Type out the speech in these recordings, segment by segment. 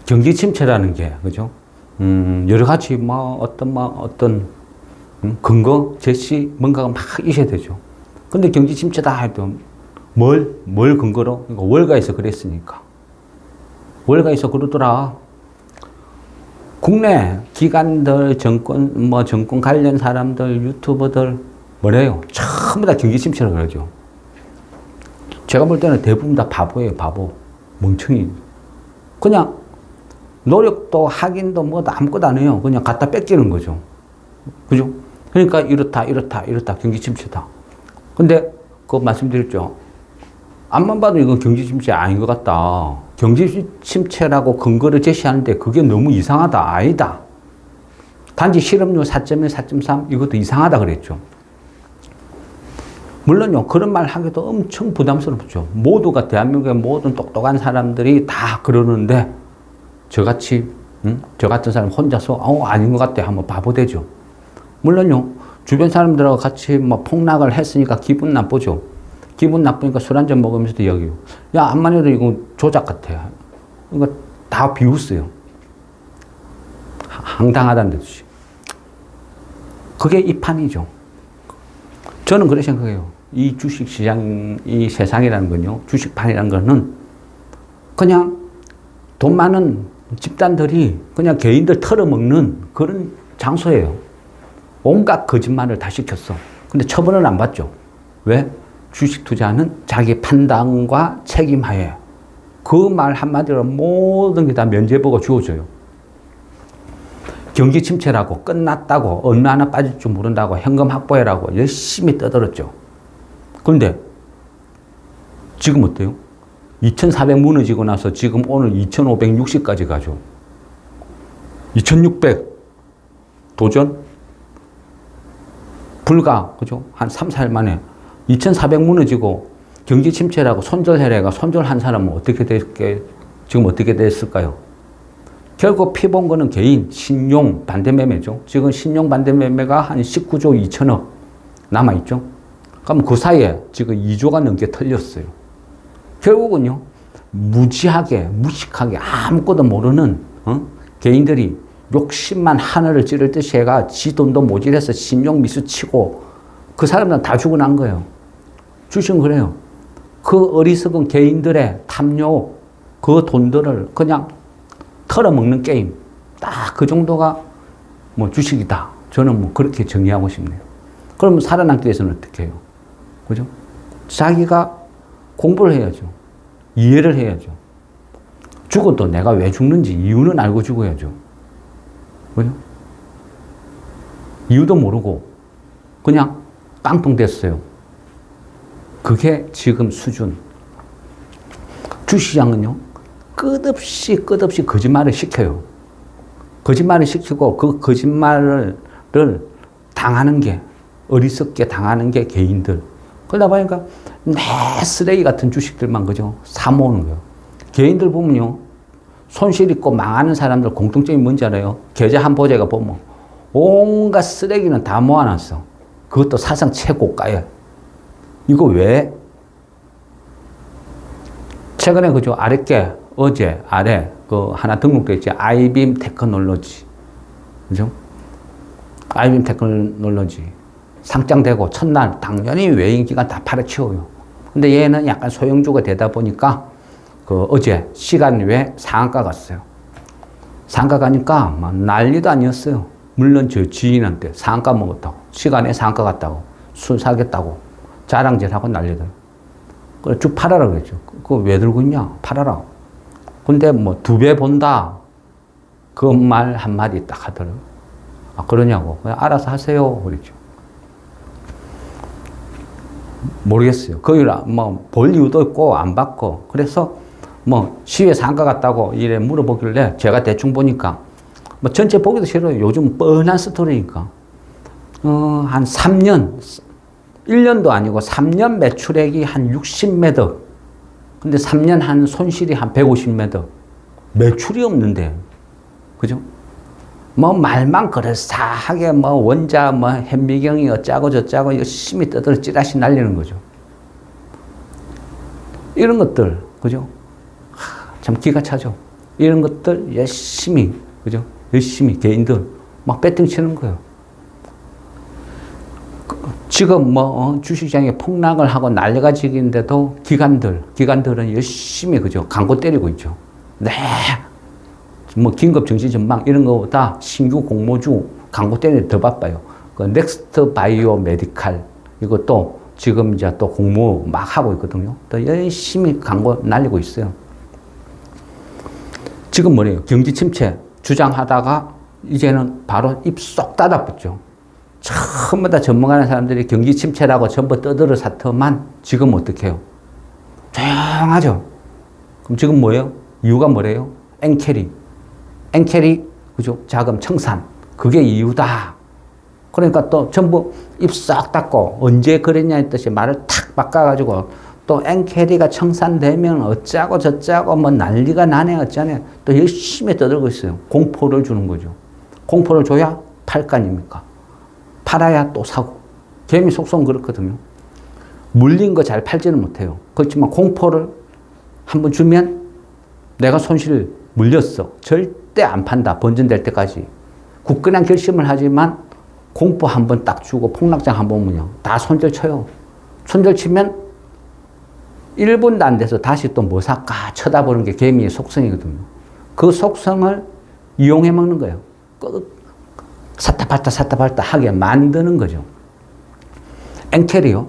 경기 침체라는 게, 그죠? 여러 가지 어떤 근거, 제시, 뭔가가 막 있어야 되죠. 근데 경기 침체다 해도 뭘 근거로? 그러니까 월가에서 그랬으니까. 월가에서 그러더라. 국내 기관들, 정권 관련 사람들, 유튜버들, 뭐래요? 전부 다 경기 침체라고 그러죠. 제가 볼 때는 대부분 다 바보예요, 바보. 멍청이. 그냥 노력도 확인도 뭐도 아무것도 안 해요. 그냥 갖다 뺏기는 거죠. 그죠? 그러니까 이렇다 경기 침체다. 근데 그거 말씀드렸죠. 앞만 봐도 이건 경기 침체 아닌 것 같다. 경기 침체라고 근거를 제시하는데 그게 너무 이상하다. 아니다. 단지 실업률 4.1, 4.3 이것도 이상하다 그랬죠. 물론요, 그런 말 하기도 엄청 부담스럽죠. 모두가 대한민국의 모든 똑똑한 사람들이 다 그러는데 저같이 저 같은 사람 혼자서 아닌 것 같아 하면 바보 되죠. 물론요, 주변 사람들하고 같이 폭락을 했으니까 기분 나쁘죠. 기분 나쁘니까 술 한잔 먹으면서도 이야기해요. 야, 암만 해도 이거 조작 같아. 이거 다 비웃어요. 황당하다는 듯이. 그게 이 판이죠. 저는 그렇게 생각해요. 이 주식시장, 이 세상이라는 건요, 주식판이라는 거는 그냥 돈 많은 집단들이 그냥 개인들 털어먹는 그런 장소예요. 온갖 거짓말을 다 시켰어. 근데 처벌은 안 받죠. 왜? 주식 투자는 자기 판단과 책임하에 그 말 한마디로 모든 게 다 면죄부가 주어져요. 경기 침체라고 끝났다고 어느 하나 빠질 줄 모른다고 현금 확보해라고 열심히 떠들었죠. 그런데 지금 어때요? 2400 무너지고 나서 지금 오늘 2560까지 가죠. 2600 도전? 불과, 그죠? 한 3, 4일 만에 2400 무너지고 경기 침체라고 손절해라가 손절한 사람은 지금 어떻게 됐을까요? 결국 피본 거는 개인, 신용 반대매매죠. 지금 신용 반대매매가 한 19조 2천억 남아있죠. 그럼 그 사이에 지금 2조가 넘게 털렸어요. 결국은요, 무지하게, 무식하게 아무것도 모르는 개인들이 욕심만 하늘을 찌를 듯이 해가 지 돈도 모질해서 신용 미수 치고 그 사람들은 다 죽어난 거예요. 주식은 그래요. 그 어리석은 개인들의 탐욕, 그 돈들을 그냥 털어먹는 게임. 딱 그 정도가 주식이다. 저는 그렇게 정의하고 싶네요. 그럼 살아남기 위해서는 어떻게 해요? 그죠? 자기가 공부를 해야죠. 이해를 해야죠. 죽어도 내가 왜 죽는지 이유는 알고 죽어야죠. 그죠? 이유도 모르고 그냥 깡통 됐어요. 그게 지금 수준. 주시장은요, 끝없이 거짓말을 시켜요. 거짓말을 시키고 그 거짓말을 당하는 게, 어리석게 당하는 게 개인들. 그러다 보니까 매 쓰레기 같은 주식들만 그죠? 사모으는 거예요. 개인들 보면요, 손실 있고 망하는 사람들 공통점이 뭔지 알아요? 계좌 한 보자가 보면 온갖 쓰레기는 다 모아놨어. 그것도 사상 최고가에. 이거 왜? 최근에 그죠? 어제 아래 그 하나 등록돼 있지. 아이빔 테크놀로지. 그죠? 아이빔 테크놀로지. 상장되고 첫날 당연히 외인기관 다 팔아치워요. 근데 얘는 약간 소형주가 되다 보니까 어제 시간 외에 상한가 갔어요. 상한가 가니까 막 난리도 아니었어요. 물론 저 지인한테 상한가 먹었다고, 시간에 상한가 갔다고, 술 사겠다고 자랑질하고 난리더라고요. 그래 쭉 팔아라 그랬죠. 그거 왜 들고 있냐? 팔아라. 근데 2배 본다. 그 말 한마디 딱 하더라고요. 아, 그러냐고. 그냥 알아서 하세요. 그랬죠. 모르겠어요. 거기를 볼 이유도 있고 안 받고. 그래서 시외 상가 갔다고 이래 물어보길래 제가 대충 보니까 전체 보기도 싫어요. 요즘 뻔한 스토리니까. 한 3년, 1년도 아니고 3년 매출액이 한 60매덕. 근데 3년 한 손실이 한 150매덕. 매출이 없는데. 그죠? 말만 그럴싸하게 원자 현미경이 어짜고 저짜고 열심히 떠들어 찌라시 날리는 거죠. 이런 것들. 그죠? 참 기가 차죠. 이런 것들 열심히, 그죠? 열심히 개인들 막 배팅 치는 거예요. 지금 주식시장에 폭락을 하고 난리가 지긴데도 기관들은 열심히, 그죠? 광고 때리고 있죠. 네. 뭐 긴급 정시 전망 이런 거보다 신규 공모주 광고 때리는 더 바빠요. 그 넥스트 바이오 메디칼 이것도 지금 이제 또 공모 막 하고 있거든요. 또 열심히 광고 날리고 있어요. 지금 뭐래요? 경기 침체 주장하다가 이제는 바로 입 쏙 닫아붙죠. 전부 다 전문가는 사람들이 경기 침체라고 전부 떠들어 사터만 지금 어떻게 해요? 조용하죠. 그럼 지금 뭐예요? 이유가 뭐래요? 엔캐리, 그죠? 자금 청산. 그게 이유다. 그러니까 또 전부 입 싹 닫고 언제 그랬냐 했듯이 말을 탁 바꿔가지고 또 엔캐리가 청산되면 어쩌고 저쩌고 뭐 난리가 나네 어쩌네 또 열심히 떠들고 있어요. 공포를 주는 거죠. 공포를 줘야 팔 거 아닙니까? 팔아야 또 사고. 개미 속성 그렇거든요. 물린 거 잘 팔지는 못해요. 그렇지만 공포를 한번 주면 내가 손실 물렸어. 절대 안 판다. 번전될 때까지. 굳건한 결심을 하지만 공포 한번 딱 주고 폭락장 한번 오면요. 다 손절 쳐요. 손절 치면 1분도 안 돼서 다시 또 뭐 살까 쳐다보는 게 개미의 속성이거든요. 그 속성을 이용해 먹는 거예요. 샀다 팔다 하게 만드는 거죠. 엔캐리요.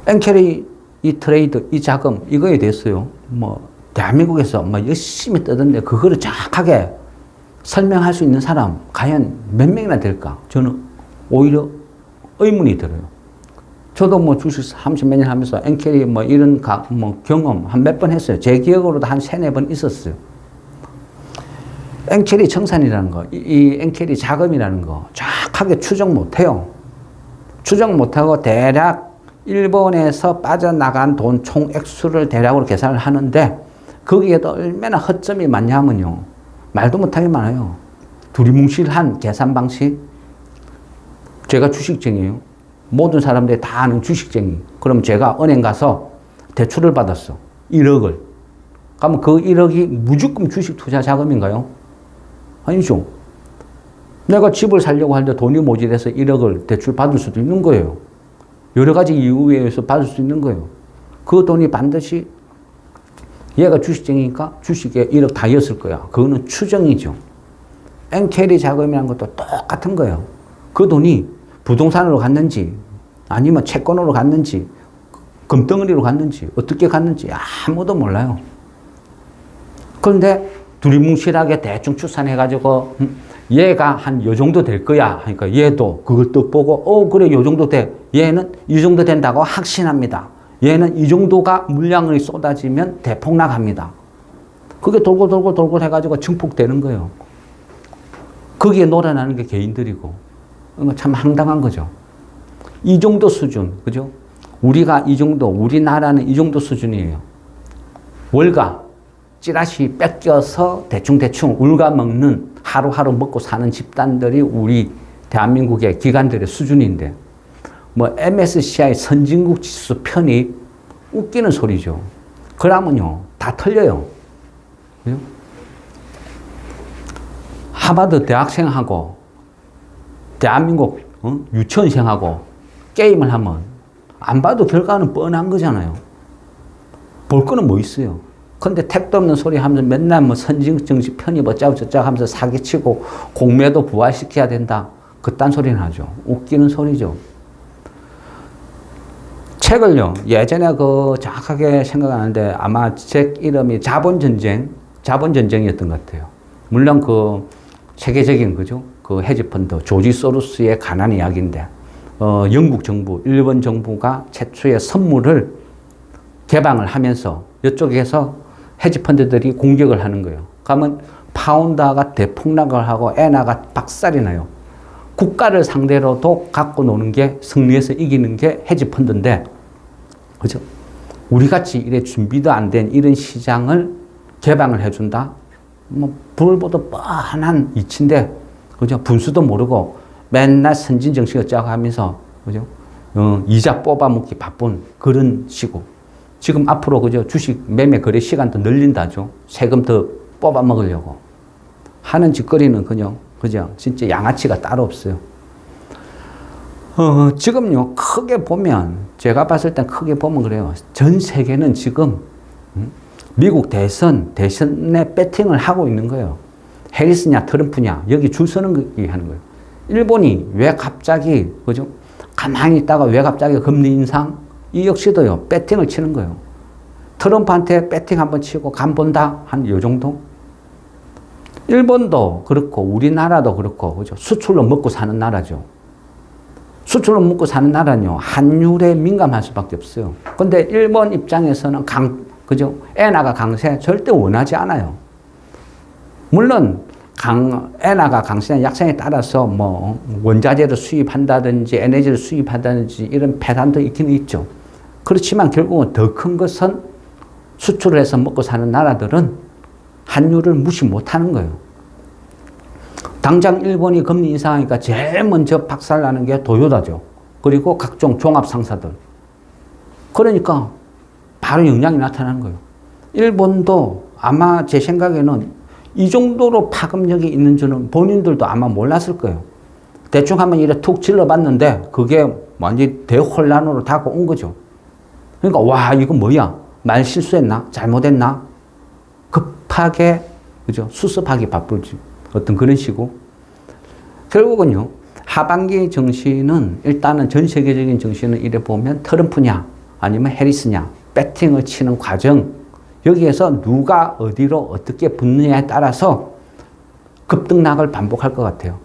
엔캐리 이 트레이드, 이 자금, 이거에 대해서요. 뭐 대한민국에서 뭐 열심히 뜨던데 그거를 정확하게 설명할 수 있는 사람 과연 몇 명이나 될까? 저는 오히려 의문이 들어요. 저도 뭐 주식 30몇 년 하면서 엔캐리 뭐 이런 경험 한 몇 번 했어요. 제 기억으로도 한 3-4번 있었어요. 엔캐리 청산이라는 거, 이 엔캐리 자금이라는 거 정확하게 추정 못 해요. 추정 못 하고 대략 일본에서 빠져나간 돈 총 액수를 대략으로 계산을 하는데 거기에도 얼마나 허점이 많냐면요. 말도 못하게 많아요. 두리뭉실한 계산 방식. 제가 주식쟁이에요. 모든 사람들이 다 아는 주식쟁이. 그럼 제가 은행 가서 대출을 받았어. 1억을. 그러면 그 1억이 무조건 주식 투자 자금인가요? 아니죠. 내가 집을 살려고 하는데 돈이 모자라서 1억을 대출 받을 수도 있는 거예요. 여러 가지 이유에 의해서 받을 수 있는 거예요. 그 돈이 반드시 얘가 주식쟁이니까 주식에 1억 다였을 거야. 그거는 추정이죠. 엔캐리 자금이라는 것도 똑같은 거예요. 그 돈이 부동산으로 갔는지 아니면 채권으로 갔는지 금덩어리로 갔는지 어떻게 갔는지 아무도 몰라요. 그런데 두리뭉실하게 대충 추산해가지고 얘가 한 요 정도 될 거야 하니까 얘도 그걸 또 보고 그래 요 정도 돼. 얘는 이 정도 된다고 확신합니다. 얘는 이 정도가 물량이 쏟아지면 대폭락합니다. 그게 돌고 해가지고 증폭되는 거예요. 거기에 놀아나는 게 개인들이고 참 황당한 거죠. 이 정도 수준, 그죠? 우리가 이 정도, 우리나라는 이 정도 수준이에요. 월가, 찌라시 뺏겨서 대충 울가먹는 하루하루 먹고 사는 집단들이 우리 대한민국의 기관들의 수준인데 뭐 MSCI 선진국 지수 편입 웃기는 소리죠. 그러면요 다 틀려요. 그죠? 하버드 대학생하고 대한민국 유치원생하고 게임을 하면 안 봐도 결과는 뻔한 거잖아요. 볼 거는 뭐 있어요. 근데 택도 없는 소리 하면서 맨날 뭐 선진국 정시 편입 어쩌고 저쩌고 하면서 사기치고 공매도 부활시켜야 된다. 그딴 소리는 하죠. 웃기는 소리죠. 책을요, 예전에 정확하게 생각하는데 아마 책 이름이 자본전쟁이었던 것 같아요. 물론 세계적인 거죠. 헤지펀드, 조지 소로스의 가난 이야기인데, 영국 정부, 일본 정부가 최초의 선물을 개방을 하면서 이쪽에서 헤지펀드들이 공격을 하는 거예요. 그러면 파운드가 대폭락을 하고 엔화가 박살이 나요. 국가를 상대로도 갖고 노는 게 승리해서 이기는 게 헤지펀드인데, 그죠? 우리 같이 이래 준비도 안 된 이런 시장을 개방을 해준다? 뭐, 불을 보듯 뻔한 이치인데, 그죠? 분수도 모르고 맨날 선진 정식 어쩌고 하면서, 그죠? 이자 뽑아먹기 바쁜 그런 시고. 지금 앞으로 그죠? 주식 매매 거래 시간도 늘린다죠. 세금 더 뽑아 먹으려고. 하는 짓거리는 그죠? 진짜 양아치가 따로 없어요. 지금요, 크게 보면, 제가 봤을 땐 크게 보면 그래요. 전 세계는 지금, 미국 대선에 배팅을 하고 있는 거예요. 해리스냐, 트럼프냐, 여기 줄 서는 거 하는 거예요. 일본이 왜 갑자기, 그죠? 가만히 있다가 왜 갑자기 금리 인상? 이 역시도요, 배팅을 치는 거예요. 트럼프한테 배팅 한번 치고 간 본다? 한 요 정도? 일본도 그렇고, 우리나라도 그렇고, 그죠? 수출로 먹고 사는 나라죠. 수출로 먹고 사는 나라는요, 환율에 민감할 수밖에 없어요. 근데 일본 입장에서는 그죠? 엔화가 강세 절대 원하지 않아요. 물론, 엔화가 강세나 약세에 따라서 뭐, 원자재를 수입한다든지, 에너지를 수입한다든지, 이런 패단도 있긴 있죠. 그렇지만 결국은 더 큰 것은 수출을 해서 먹고 사는 나라들은 환율을 무시 못 하는 거예요. 당장 일본이 금리 인상하니까 제일 먼저 박살나는 게 도요다죠. 그리고 각종 종합상사들. 그러니까 바로 영향이 나타나는 거예요. 일본도 아마 제 생각에는 이 정도로 파급력이 있는 줄은 본인들도 아마 몰랐을 거예요. 대충 한번 이래 툭 질러봤는데 그게 완전히 대혼란으로 다가온 거죠. 그러니까 와 이거 뭐야? 말 실수했나? 잘못했나? 급하게 그죠? 수습하기 바쁘지. 어떤 그런 식으로. 결국은요, 하반기 정신은 일단은 전 세계적인 정신은 이래 보면 트럼프냐, 아니면 해리스냐, 배팅을 치는 과정, 여기에서 누가 어디로 어떻게 붙느냐에 따라서 급등락을 반복할 것 같아요.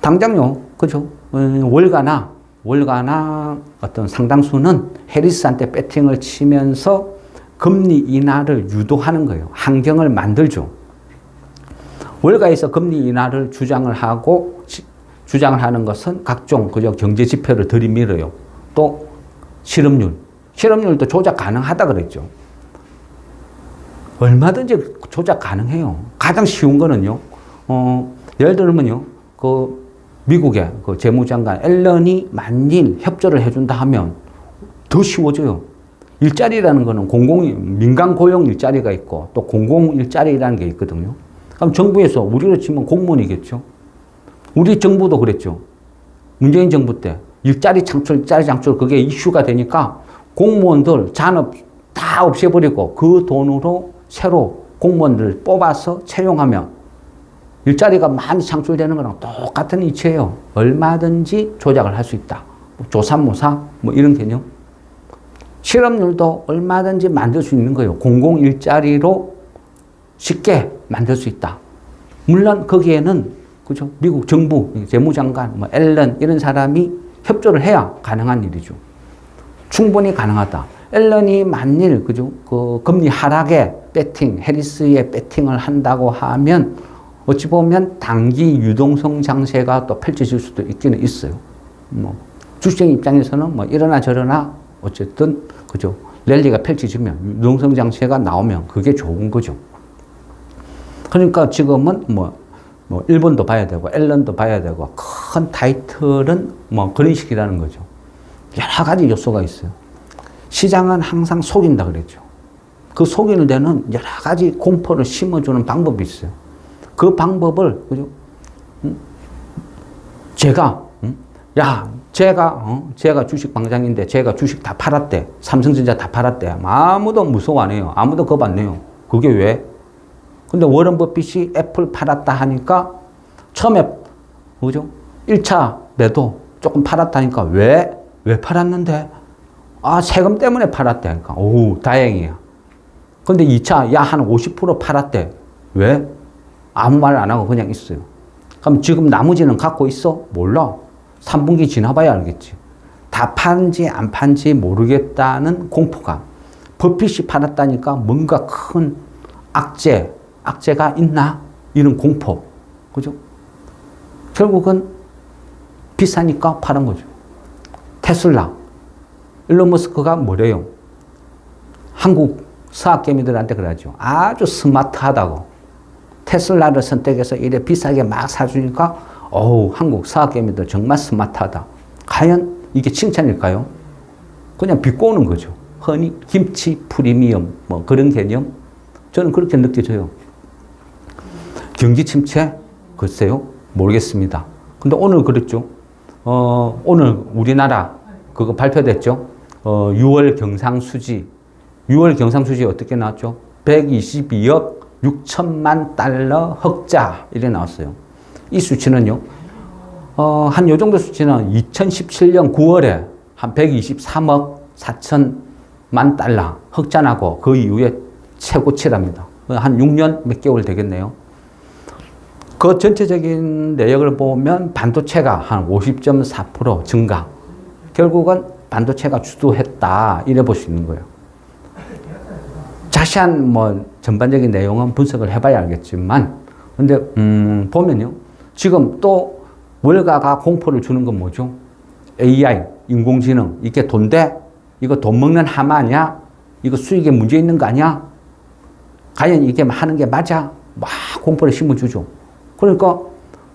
당장요, 그죠? 월가나 어떤 상당수는 해리스한테 배팅을 치면서 금리 인하를 유도하는 거예요. 환경을 만들죠. 월가에서 금리 인하를 주장을 하는 것은 각종 그저 경제 지표를 들이밀어요. 또 실업률도 조작 가능하다 그랬죠. 얼마든지 조작 가능해요. 가장 쉬운 거는요. 예를 들면요. 그 미국의 그 재무장관 앨런이 만일 협조를 해준다 하면 더 쉬워져요. 일자리라는 거는 민간 고용 일자리가 있고 또 공공 일자리라는 게 있거든요. 그럼 정부에서 우리로 치면 공무원이겠죠. 우리 정부도 그랬죠. 문재인 정부 때 일자리 창출 그게 이슈가 되니까 공무원들 잔업 다 없애버리고 그 돈으로 새로 공무원들 뽑아서 채용하면 일자리가 많이 창출되는 거랑 똑같은 이치예요. 얼마든지 조작을 할 수 있다. 조삼모사 뭐 이런 개념. 실업률도 얼마든지 만들 수 있는 거예요. 공공 일자리로 쉽게 만들 수 있다. 물론 거기에는 그죠? 미국 정부 재무장관 뭐 앨런 이런 사람이 협조를 해야 가능한 일이죠. 충분히 가능하다. 앨런이 만일 그죠? 그 금리 하락에 해리스의 배팅을 한다고 하면 어찌 보면 단기 유동성 장세가 또 펼쳐질 수도 있기는 있어요. 뭐 주식 입장에서는 뭐 이러나 저러나 어쨌든 그죠? 랠리가 펼쳐지면 유동성 장세가 나오면 그게 좋은 거죠. 그러니까 지금은 뭐 일본도 봐야 되고 앨런도 봐야 되고 큰 타이틀은 뭐 그런 식이라는 거죠. 여러 가지 요소가 있어요. 시장은 항상 속인다 그랬죠. 그 속이는 데는 여러 가지 공포를 심어주는 방법이 있어요. 그 방법을 그죠? 제가 주식 방장인데 제가 주식 다 팔았대. 삼성전자 다 팔았대. 아무도 무서워 안 해요. 아무도 겁 안 내요. 그게 왜? 근데 워런 버핏이 애플 팔았다 하니까 처음에 그죠? 1차 매도 조금 팔았다니까 왜 팔았는데? 세금 때문에 팔았대 하니까 오 다행이야. 근데 2차 한 50% 팔았대. 왜? 아무 말 안 하고 그냥 있어요. 그럼 지금 나머지는 갖고 있어? 몰라. 3분기 지나봐야 알겠지. 다 판지 안 판지 모르겠다는 공포감. 버핏이 팔았다니까 뭔가 큰 악재가 있나? 이런 공포. 그죠? 결국은 비싸니까 파는 거죠. 테슬라. 일론 머스크가 뭐래요? 한국 서학개미들한테 그러죠. 아주 스마트하다고. 테슬라를 선택해서 이래 비싸게 막 사주니까 한국 서학개미들 정말 스마트하다. 과연 이게 칭찬일까요? 그냥 비꼬는 거죠. 허니, 김치, 프리미엄, 뭐 그런 개념. 저는 그렇게 느껴져요. 경기 침체? 글쎄요. 모르겠습니다. 근데 오늘 그랬죠. 오늘 우리나라 그거 발표됐죠. 6월 경상수지. 6월 경상수지 어떻게 나왔죠? 122억 6천만 달러 흑자. 이래 나왔어요. 이 수치는요. 한 요 정도 수치는 2017년 9월에 한 123억 4천만 달러 흑자 나고 그 이후에 최고치랍니다. 한 6년 몇 개월 되겠네요. 그 전체적인 내역을 보면 반도체가 한 50.4% 증가. 결국은 반도체가 주도했다. 이래 볼 수 있는 거예요. 자세한 뭐 전반적인 내용은 분석을 해봐야 알겠지만, 근데 보면요, 지금 또 월가가 공포를 주는 건 뭐죠? AI, 인공지능, 이게 돈데? 이거 돈 먹는 하마냐? 이거 수익에 문제 있는 거 아니야? 과연 이게 하는 게 맞아? 막 공포를 심어주죠. 그러니까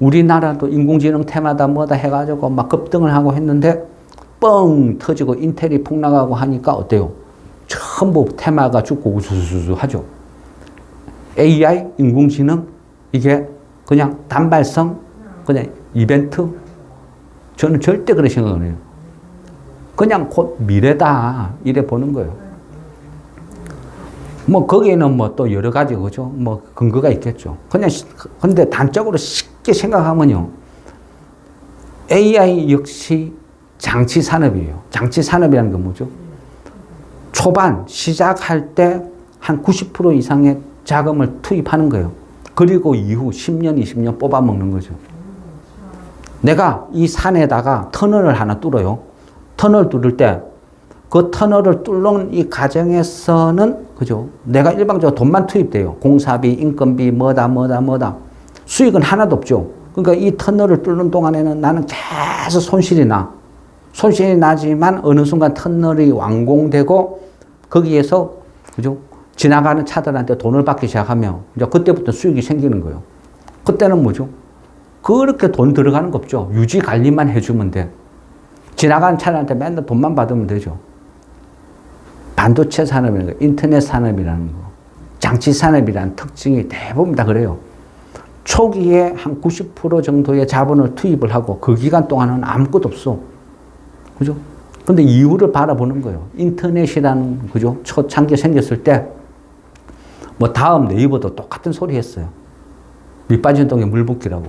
우리나라도 인공지능 테마다 뭐다 해가지고 막 급등을 하고 했는데 뻥 터지고 인텔이 폭락하고 하니까 어때요? 전부 테마가 죽고 우수수수 하죠. AI, 인공지능, 이게 그냥 단발성, 그냥 이벤트? 저는 절대 그런 생각 안 해요. 그냥 곧 미래다. 이래 보는 거예요. 뭐, 거기에는 뭐 또 여러 가지, 그죠? 뭐, 근거가 있겠죠. 그냥, 근데 단적으로 쉽게 생각하면요. AI 역시 장치 산업이에요. 장치 산업이라는 건 뭐죠? 초반, 시작할 때 한 90% 이상의 자금을 투입하는 거예요. 그리고 이후 10년, 20년 뽑아먹는 거죠. 내가 이 산에다가 터널을 하나 뚫어요. 터널 뚫을 때 그 터널을 뚫는 이 과정에서는, 그죠? 내가 일방적으로 돈만 투입돼요. 공사비, 인건비, 뭐다. 수익은 하나도 없죠. 그러니까 이 터널을 뚫는 동안에는 나는 계속 손실이 나. 손실이 나지만 어느 순간 터널이 완공되고 거기에서, 그죠? 지나가는 차들한테 돈을 받기 시작하면 이제 그때부터 수익이 생기는 거예요. 그때는 뭐죠? 그렇게 돈 들어가는 거 없죠. 유지 관리만 해주면 돼. 지나가는 차들한테 맨날 돈만 받으면 되죠. 반도체 산업이라는 거, 인터넷 산업이라는 거, 장치 산업이라는 특징이 대부분 다 그래요. 초기에 한 90% 정도의 자본을 투입을 하고 그 기간 동안은 아무것도 없어. 그죠? 근데 이후를 바라보는 거예요. 인터넷이라는, 그죠? 초창기에 생겼을 때, 뭐 다음 네이버도 똑같은 소리 했어요. 밑 빠진 똥에 물 붓기라고.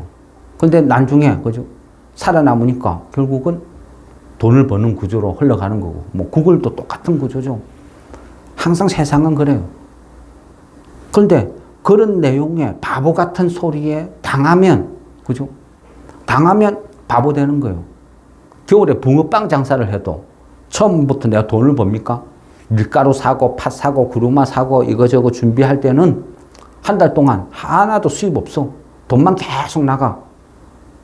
근데 나중에, 그죠? 살아남으니까 결국은 돈을 버는 구조로 흘러가는 거고, 뭐 구글도 똑같은 구조죠. 항상 세상은 그래요. 그런데 그런 내용에 바보 같은 소리에 당하면, 그죠? 당하면 바보 되는 거예요. 겨울에 붕어빵 장사를 해도 처음부터 내가 돈을 법니까? 밀가루 사고, 팥 사고, 구루마 사고, 이거저거 준비할 때는 한 달 동안 하나도 수입 없어. 돈만 계속 나가.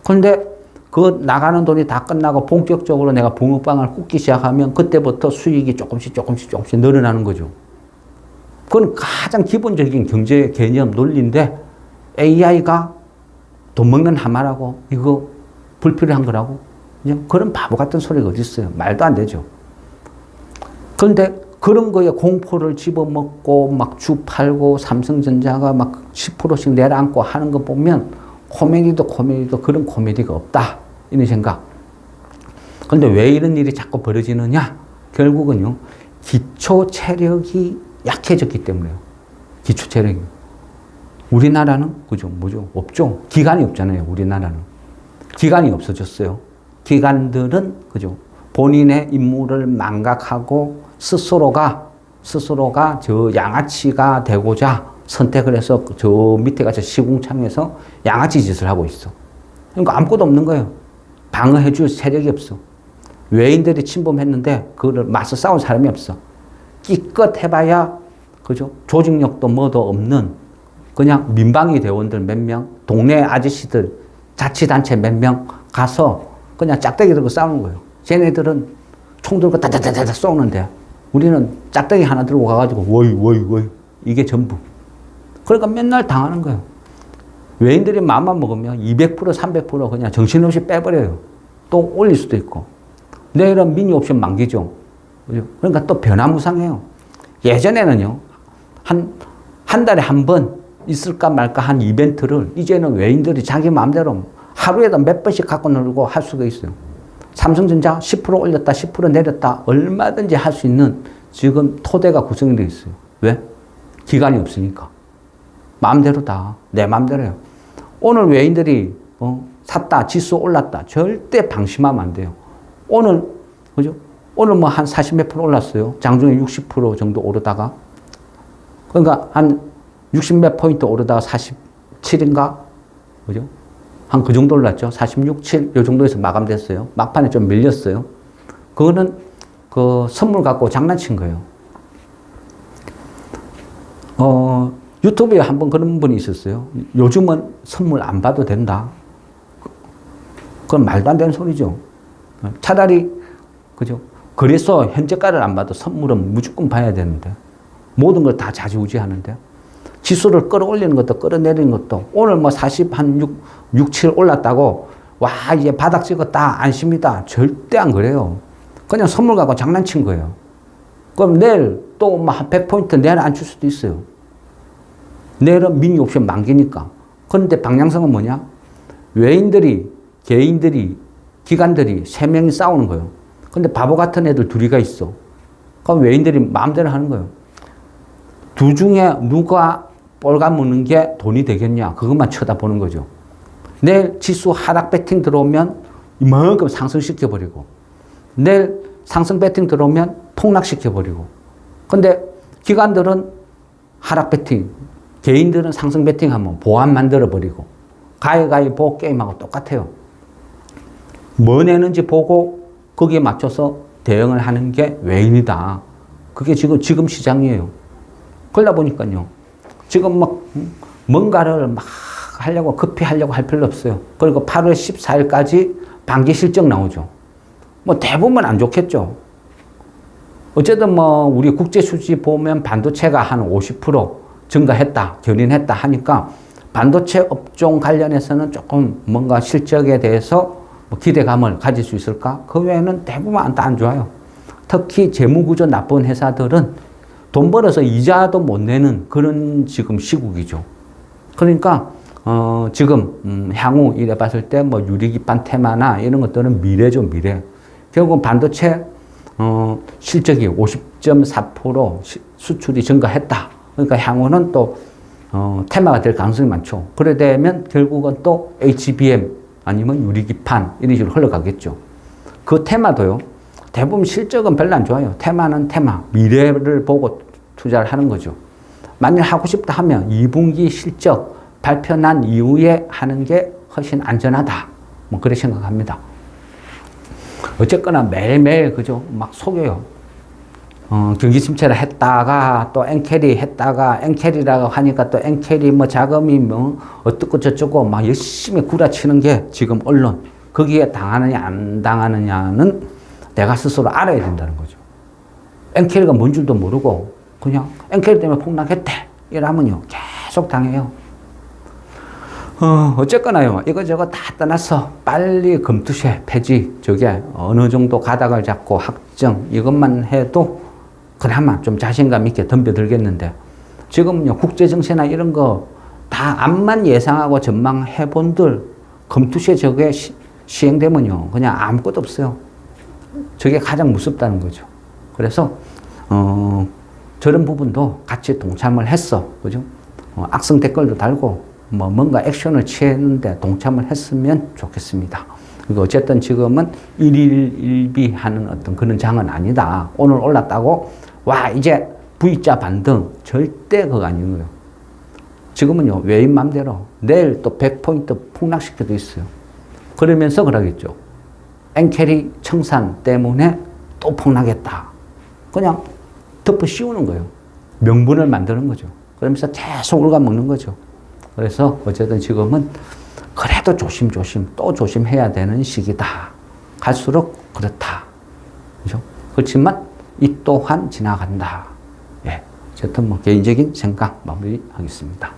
그런데 그 나가는 돈이 다 끝나고 본격적으로 내가 붕어빵을 굽기 시작하면 그때부터 수익이 조금씩 늘어나는 거죠. 그건 가장 기본적인 경제 개념 논리인데 AI가 돈 먹는 하마라고 이거 불필요한 거라고 그냥 그런 바보 같은 소리가 어디 있어요. 말도 안 되죠. 그런데 그런 거에 공포를 집어먹고 막 주 팔고 삼성전자가 막 10%씩 내려앉고 하는 거 보면 코미디도 그런 코미디가 없다. 이런 생각. 그런데 왜 이런 일이 자꾸 벌어지느냐? 결국은요. 기초 체력이 약해졌기 때문에요. 기초 체력이. 우리나라는 그죠? 뭐죠? 없죠. 기관이 없잖아요. 우리나라는. 기관이 없어졌어요. 기관들은 그죠? 본인의 임무를 망각하고 스스로가 저 양아치가 되고자 선택을 해서 저 밑에 가서 시궁창에서 양아치 짓을 하고 있어. 그러니까 아무것도 없는 거예요. 방어해 줄 세력이 없어. 외인들이 침범했는데 그거를 맞서 싸운 사람이 없어. 기껏 해봐야 그죠? 조직력도 뭐도 없는 그냥 민방위 대원들 몇 명, 동네 아저씨들, 자치단체 몇 명 가서 그냥 짝대기 들고 싸우는 거예요. 쟤네들은 총 들고 다다다다 쏘는데 우리는 짝대기 하나 들고 가가지고 워이 이게 전부. 그러니까 맨날 당하는 거예요. 외인들이 마음만 먹으면 200% 300% 그냥 정신없이 빼버려요. 또 올릴 수도 있고. 내일은 미니 옵션 만기죠. 그죠? 그러니까 또 변화무쌍해요. 예전에는요, 한 달에 한 번 있을까 말까 한 이벤트를 이제는 외인들이 자기 마음대로 하루에도 몇 번씩 갖고 놀고 할 수가 있어요. 삼성전자 10% 올렸다, 10% 내렸다, 얼마든지 할 수 있는 지금 토대가 구성이 되어 있어요. 왜? 기간이 없으니까. 마음대로다. 내 마음대로요. 오늘 외인들이 샀다, 지수 올랐다. 절대 방심하면 안 돼요. 오늘, 그죠? 오늘 뭐 한 40 몇 프로 올랐어요. 장중에 60% 정도 오르다가. 그러니까 한 60 몇 포인트 오르다가 47인가? 그죠? 한 그 정도 올랐죠. 46, 7, 요 정도에서 마감됐어요. 막판에 좀 밀렸어요. 그거는 그 선물 갖고 장난친 거예요. 유튜브에 한번 그런 분이 있었어요. 요즘은 선물 안 봐도 된다. 그건 말도 안 되는 소리죠. 차라리, 그죠? 그래서 현재가를 안 봐도 선물은 무조건 봐야 되는데. 모든 걸 다 좌지우지 하는데. 지수를 끌어올리는 것도 끌어내리는 것도 오늘 뭐 40, 한 6, 7 올랐다고 와, 이제 바닥 찍었다. 안심이다. 절대 안 그래요. 그냥 선물 갖고 장난친 거예요. 그럼 내일 또 뭐 100포인트 내일 안 줄 수도 있어요. 내일은 미니 옵션 만기니까. 그런데 방향성은 뭐냐? 외인들이, 개인들이, 기관들이 3명이 싸우는 거예요. 근데 바보 같은 애들 둘이가 있어. 그럼 외인들이 마음대로 하는 거예요. 둘 중에 누가 볼가 무는 게 돈이 되겠냐? 그것만 쳐다보는 거죠. 내일 지수 하락 배팅 들어오면 이만큼 상승시켜버리고, 내일 상승 배팅 들어오면 폭락시켜버리고. 근데 기관들은 하락 배팅, 개인들은 상승 배팅하면 보안 만들어버리고, 가위가위보 게임하고 똑같아요. 뭐 내는지 보고 거기에 맞춰서 대응을 하는 게 외인이다. 그게 지금 시장이에요. 그러다 보니까요. 지금 막 뭔가를 막 하려고 급히 하려고 할 필요 없어요. 그리고 8월 14일까지 반기 실적 나오죠. 뭐 대부분 안 좋겠죠. 어쨌든 뭐 우리 국제 수지 보면 반도체가 한 50% 증가했다, 견인했다 하니까 반도체 업종 관련해서는 조금 뭔가 실적에 대해서 뭐 기대감을 가질 수 있을까? 그 외에는 대부분 다 안 좋아요. 특히 재무구조 나쁜 회사들은 돈 벌어서 이자도 못 내는 그런 지금 시국이죠. 그러니까 지금 향후 이래 봤을 때 뭐 유리기판 테마나 이런 것들은 미래죠, 미래. 결국 반도체 실적이 50.4% 수출이 증가했다. 그러니까 향후는 또 테마가 될 가능성이 많죠. 그래 되면 결국은 또 HBM 아니면 유리기판 이런 식으로 흘러가겠죠. 그 테마도요. 대부분 실적은 별로 안 좋아요. 테마는 테마, 미래를 보고 투자를 하는 거죠. 만일 하고 싶다 하면 2분기 실적 발표 난 이후에 하는 게 훨씬 안전하다. 뭐 그렇게 생각합니다. 어쨌거나 매일매일 그죠? 막 속여요. 경기 침체를 했다가 또 엔캐리 했다가 엔캐리라고 하니까 또 엔캐리 뭐 자금이 뭐 어떻고 저쩌고 막 열심히 구라치는 게 지금 언론. 거기에 당하느냐 안 당하느냐는 내가 스스로 알아야 된다는 거죠. 엔캐리가 뭔 줄도 모르고 그냥 엔캐리 때문에 폭락했대. 이러면요. 계속 당해요. 어쨌거나요. 이거저거 다 떠나서 빨리 금투세 폐지 저게 어느 정도 가닥을 잡고 확정 이것만 해도 그나마 좀 자신감 있게 덤벼들겠는데 지금은요. 국제정세나 이런 거 다 암만 예상하고 전망해 본들 금투세 저게 시행되면요. 그냥 아무것도 없어요. 저게 가장 무섭다는 거죠. 그래서 저런 부분도 같이 동참을 했어. 그죠? 악성 댓글도 달고 뭐 뭔가 액션을 취했는데 동참을 했으면 좋겠습니다. 그리고 어쨌든 지금은 일일일비하는 어떤 그런 장은 아니다. 오늘 올랐다고 와 이제 V자 반등 절대 그거 아닌 거예요. 지금은요 외인 맘대로 내일 또 100포인트 폭락시켜도 있어요. 그러면서 그러겠죠. 엔캐리 청산 때문에 또 폭락했다. 그냥 덮어 씌우는 거예요. 명분을 만드는 거죠. 그러면서 계속 울가먹는 거죠. 그래서 어쨌든 지금은 그래도 조심조심 또 조심해야 되는 시기다. 갈수록 그렇다. 그죠? 그렇지만 이 또한 지나간다. 예. 어쨌든 뭐 개인적인 생각 마무리하겠습니다.